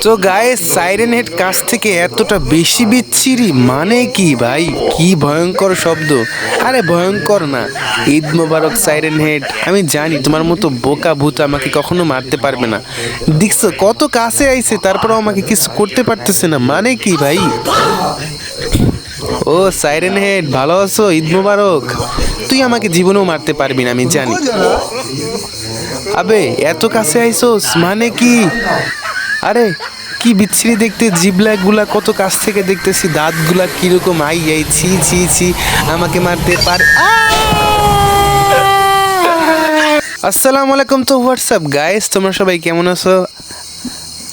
তো গায়ে siren head কাছ থেকে এতটা বেশি বিচ্ছিরি মানে কি ভাই? কি ভয়ঙ্কর শব্দ! আরে ভয়ঙ্কর না, ঈদ মোবারক সাইরেন হেড। আমি জানি তোমার মতো বোকা ভূত আমাকে কখনো মারতে পারবে না। দেখছো কত কাছে আইছে, তারপরেও আমাকে কিছু করতে পারতেছে না, মানে কি ভাই? ও সাইরেন হেড, ভালো আছো? ঈদ মোবারক। তুই আমাকে জীবনেও মারতে পারবি না আমি জানি। আবে এত কাছে আইসোস মানে কি? আরে কি বিচ্ছিরি দেখতে, জিবলা গুলা কত কাছ থেকে দেখতেছি, দাঁতগুলা কিরকম, আই আই ছি ছি ছি, আমাকে মারতে পার। আসসালামু আলাইকুম। তো হোয়াটসঅ্যাপ গাইস, তোমরা সবাই কেমন আছো?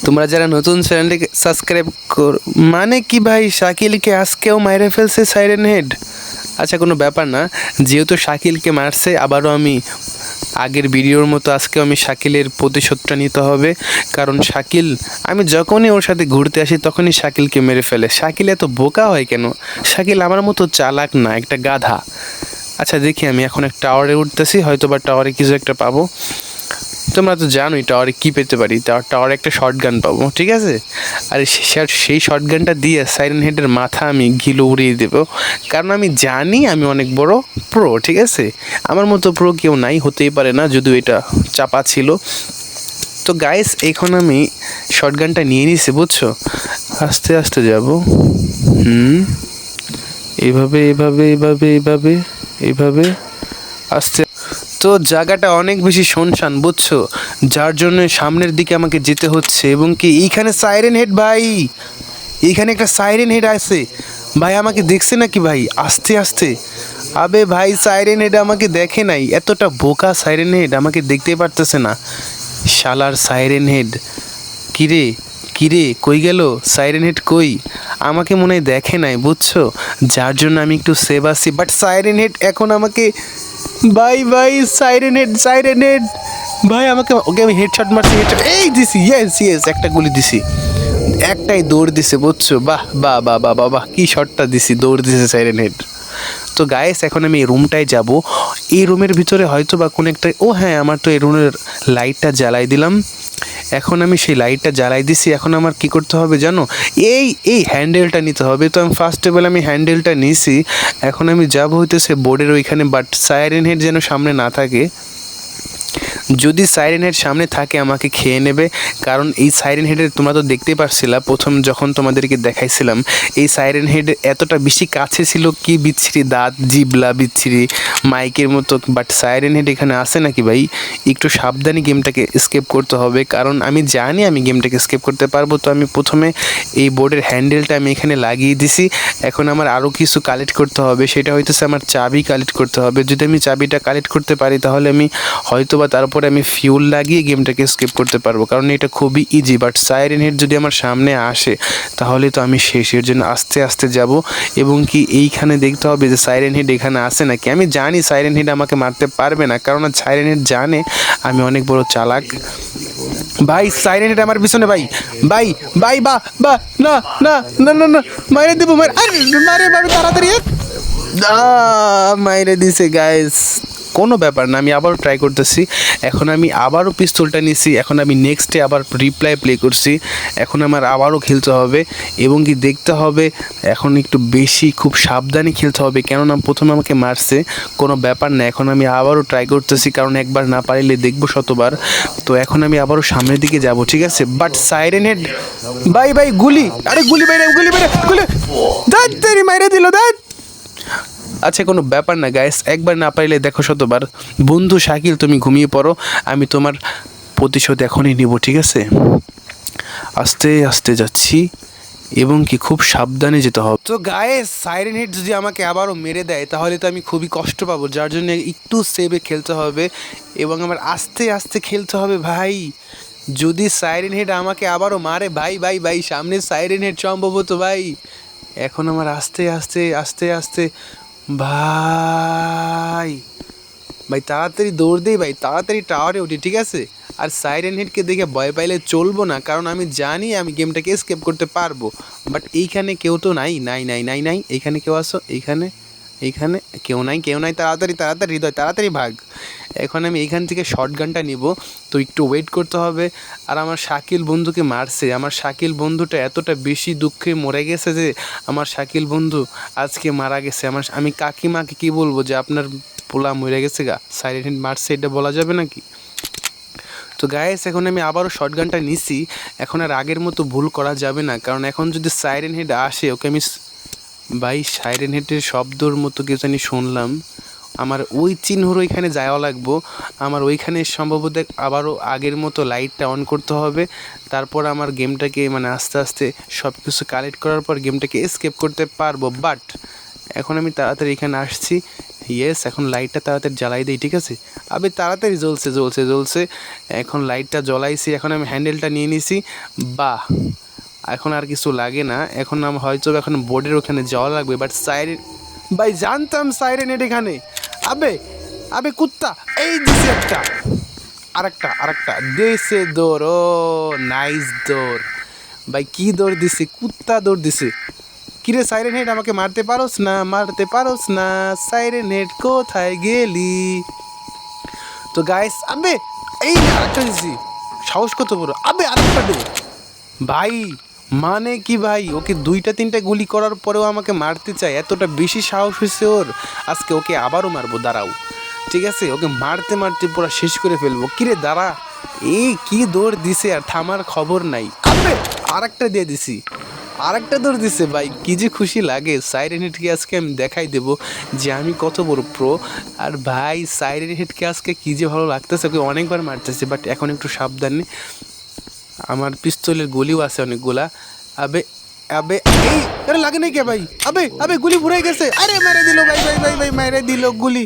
তোমরা যারা নতুন চ্যানেলটিকে সাবস্ক্রাইব কর, মানে কি ভাই? শাকিলকে আজকেও মাইরে ফেলছে সাইরেন হেড। আচ্ছা কোনো ব্যাপার না, যেহেতু শাকিলকে মারছে, আবারও আমি আগের ভিডিওর মতো আজকেও আমি শাকিলের প্রতিশোধটা নিতে হবে। কারণ শাকিল, আমি যখনই ওর সাথে ঘুরতে আসি তখনই শাকিলকে মেরে ফেলে। শাকিল এত বোকা হয় কেন? শাকিল আমার মতো চালাক না, একটা গাধা। আচ্ছা দেখি, আমি এখন এক টাওয়ারে উঠতেছি, হয়তো বা টাওয়ারে কিছু একটা পাবো। তোমরা তো জানোই টাওয়ারে কী পেতে পারি, টাওয়ারে একটা শর্ট গান পাবো, ঠিক আছে? আর সেই শর্ট গানটা দিয়ে সাইরেন হেডের মাথা আমি ঘিলো উড়িয়ে দেবো। কারণ আমি জানি আমি অনেক বড় প্রো, ঠিক আছে? আমার মতো প্রো কেউ নাই, হতেই পারে না, যদিও এটা চাপা ছিল। তো গাইস, এখন আমি শর্ট গানটা নিয়ে নিছি, বুঝছো? আস্তে আস্তে যাব। এইভাবে এইভাবে এইভাবে এইভাবে এইভাবে আস্তে। তো জায়গাটা অনেক বেশি শুনশান, বুঝছো? যার জন্য সামনের দিকে আমাকে যেতে হচ্ছে। এবং কি এইখানে সাইরেন হেড ভাই, এইখানে একটা সাইরেন হেড আছে ভাই, আমাকে দেখছে নাকি ভাই? আস্তে আস্তে। আবে ভাই, সাইরেন হেড আমাকে দেখে নাই। এতটা বোকা সাইরেন হেড, আমাকে দেখতে পারতেছে না। শালার সাইরেন হেড, কিরে কিরে কই গেল সাইরেন হেড? কই? আমাকে মনে হয় দেখে নাই, বুঝছো? যার জন্য আমি একটু সেভ আছি। বাট সাইরেন হেড এখন আমাকে, ভাই ভাই সাইরেন হেড, সাইরেন হেড ভাই, আমাকে, ওকে আমি হেডশট মারছি, হেডশট এই দিছি, ইয়েস ইয়েস, একটা গুলি দিছি, একটাই দৌড় দিছে, বুঝছো? বাহ বাহ বাহ বাহ বাহ বাহ, কি শটটা দিছি, দৌড় দিছে সাইরেন হেড। তো গাইস, এখন আমি এই রুমটায় যাব। এই রুমের ভিতরে হয়তো বা কোনো একটা, ও হ্যাঁ, আমার তো এই রুমের লাইটটা জ্বালাই দিলাম। এখন আমি সেই লাইটটা জ্বালাই দিছি। এখন আমার কি করতে হবে জানো? এই এই হ্যান্ডেলটা নিতে হবে। তো আমি ফার্স্ট অফ অল আমি হ্যান্ডেলটা নিছি। এখন আমি যাব হইতেছে বোর্ডের ওইখানে, বাট সাইরেন হেড যেন সামনে না থাকে। যদি সাইরেন হেড সামনে থাকে আমাকে খেয়ে নেবে। কারণ এই সাইরেন হেডের, তোমরা তো দেখতেই পারছিলা প্রথম যখন তোমাদেরকে দেখাইছিলাম, এই সাইরেন হেড এতটা বেশি কাছে ছিল, কি বিচ্ছিরি দাঁত, জিবলা বিচ্ছিরি মাইকের মতো। বাট সাইরেন হেড এখানে আসে নাকি ভাই? একটু সাবধানে গেমটাকে স্কেপ করতে হবে, কারণ আমি জানি আমি গেমটাকে স্কেপ করতে পারবো। তো আমি প্রথমে এই বোর্ডের হ্যান্ডেলটা আমি এখানে লাগিয়ে দিছি। এখন আমার আরও কিছু কালেক্ট করতে হবে, সেটা হইতেছে আমার চাবি কালেক্ট করতে হবে। যদি আমি চাবিটা কালেক্ট করতে পারি তাহলে আমি হয়তো বা তারপরে আমি ফিউল লাগিয়ে গেমটাকে স্কিপ করতে পারবো, কারণ এটা খুবই ইজি। বাট সাইরেন হেড যদি আমার সামনে আসে তাহলে তো আমি শেষের জন্য আস্তে আস্তে যাব। এবং কি এইখানে দেখতে হবে যে সাইরেন হেড এখানে আসে নাকি। আমি জানি সাইরেন হেড আমাকে মারতে পারবে না, কারণ সাইরেন হেড জানে আমি অনেক বড় চালাক। ভাই সাইরেন হেড আমার পিছনে, ভাই ভাই ভাই, বা বা, না না না না না, মাইরে দেবো, মারে, আরে মারে মারে, তাড়াতাড়ি মাইরে দিছে গাইস। কোনো ব্যাপার না, আমি আবারও ট্রাই করতেছি। এখন আমি আবারও পিস্তলটা নিছি। এখন আমি নেক্সটে আবার রিপ্লাই প্লে করছি। এখন আমার আবারও খেলতে হবে এবং কি দেখতে হবে। এখন একটু বেশি খুব সাবধানে খেলতে হবে, কেননা প্রথমে আমাকে মারছে। কোনো ব্যাপার না, এখন আমি আবারও ট্রাই করতেছি, কারণ একবার না পারিলে দেখবো শতবার। তো এখন আমি আবারও সামনের দিকে যাব, ঠিক আছে? বাট সাইরেন হেড ভাই ভাই, গুলি, আরে গুলি বাইরে, গুলি বাইরে, গুলি, দাঁত তেরি মাইরে দিল, দাঁত। আচ্ছা কোনো ব্যাপার না গাইস, একবার না পাইলে দেখো শতবার। বন্ধু শাকিল, তুমি ঘুমিয়ে পড়ো, আমি তোমার প্রতিশোধ এখনই নিব, ঠিক আছে? আস্তে আস্তে যাচ্ছি এবং কি খুব সাবধানে যেতে হবে। তো গাইস, সাইরেন হেড যদি আমাকে আবারও মেরে দেয় তাহলে তো আমি খুবই কষ্ট পাবো, যার জন্য একটু সেভে খেলতে হবে এবং আমার আস্তে আস্তে খেলতে হবে ভাই। যদি সাইরেন হেড আমাকে আবারও মারে, ভাই ভাই ভাই, সামনে সাইরেন হেড সম্ভবত ভাই। এখন আমার আস্তে আস্তে আস্তে আস্তে, ভাই ভাই তাড়াতাড়ি দৌড় দেই ভাই, তাড়াতাড়ি টাওয়ারে উঠি, ঠিক আছে? আর সাইরেন হেডকে দেখে ভয় পাইলে চলবো না, কারণ আমি জানি আমি গেমটাকে স্কেপ করতে পারবো। বাট এইখানে কেউ তো নাই, নাই নাই নাই নাই, এইখানে কেউ আসো, এইখানে এইখানে কেউ নাই, তাড়াতাড়ি তাড়াতাড়ি হৃদয় তাড়াতাড়ি ভাগ। এখন আমি এইখান থেকে শর্ট গানটা নিব, তো একটু ওয়েট করতে হবে। আর আমার শাকিল বন্ধুকে মারছে, আমার শাকিল বন্ধুটা এতটা বেশি দুঃখে মরে গেছে যে আমার শাকিল বন্ধু আজকে মারা গেছে। আমি কাকিমাকে কি বলবো যে আপনার পোলা মরে গেছে গা, সাইলেন্ট হিট মারছে, এটা বলা যাবে নাকি? তো গাইস এখন আমি আবারও শর্ট গানটা নিছি। এখন আর আগের মতো ভুল করা যাবে না, কারণ এখন যদি সাইরেন হেড আসে ওকে আমি ভাই সাইরেন হেডের শব্দর মতো কিছু জানি শুনলাম। আমার ওই চিহ্নর ওইখানে যাওয়া লাগবো। আমার ওইখানে সম্ভবত আবারও আগের মতো লাইটটা অন করতে হবে। তারপর আমার গেমটাকে মানে আস্তে আস্তে সব কিছু কালেক্ট করার পর গেমটাকে এসকেপ করতে পারবো। বাট এখন আমি তাড়াতাড়ি এখানে আসছি। ইয়েস, এখন লাইটটা তাড়াতাড়ি জ্বালাই দিই, ঠিক আছে? আবে তাড়াতাড়ি জ্বলছে। এখন লাইটটা জ্বলাইছি, এখন আমি হ্যান্ডেলটা নিয়ে নিছি। বাহ, এখন আর কিছু লাগে না। এখন হয়তো এখন বোর্ডের ওখানে যাওয়া লাগবে। বাট সাইরেন ভাই, জানতাম সাইরেন হেড এখানে। আবে আবে কুত্তা, এই দিছে একটা, আরেকটা দিছে দৌড়। ও নাইস দৌড় ভাই, কি দৌড় দিছে, কুত্তা দৌড় দিছে। কিরে সাইরেন হেড, আমাকে মারতে পারোস না সাইরেন হেড, কোথায় গেলি? তো গাইস, আবে এই আরেকটা দিছি, সাহস কত বড়, আবে আরেকটা দে ভাই। মানে কি ভাই, ওকে 2-3টা গুলি করার পরেও আমাকে মারতে চায়, এতটা বেশি সাহস হয়েছে ওর। আজকে ওকে আবারও মারবো, দাঁড়াও, ঠিক আছে? ওকে মারতে মারতে পুরো শেষ করে ফেলবো। কিরে দাঁড়া, এই কি দৌড় দিছে, আর থামার খবর নাই। আবে আরেকটা দিয়ে দিছি, আরেকটা দৌড় দিছে ভাই, কি যে খুশি লাগে। সাইরেন হেডকে আজকে আমি দেখাই দেবো যে আমি কত বড় প্রো। আর ভাই সাইরেন হেডকে আজকে কি যে ভালো লাগতেছে, ওকে অনেকবার মারতেছে, বাট এখন একটু সাবধানে। আমার পিস্তলের গুলিও আছে অনেকগুলা। আবে আবে এই আরে লাগে নাই কে ভাই, আবে গুলি ফুরাই গেছে, আরে মেরে দিল ভাই মেরে দিল গুলি।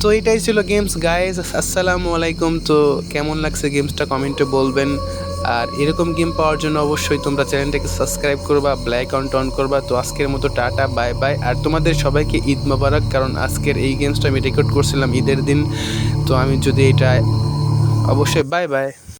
তো এটাই ছিল গেমস গাইস, আসসালামু আলাইকুম। তো কেমন লাগছে গেমসটা কমেন্টে বলবেন। আর এরকম গেম পাওয়ার জন্য অবশ্যই তোমরা চ্যানেলটাকে সাবস্ক্রাইব করবা, বেল আইকনটা অন করবা। তো আজকের মতো টাটা, বাই বাই। আর তোমাদের সবাইকে ঈদ মোবারক, কারণ আজকের এই গেমসটা আমি রেকর্ড করছিলাম ঈদের দিন। তো আমি যদি এটা অবশ্যই বাই বাই।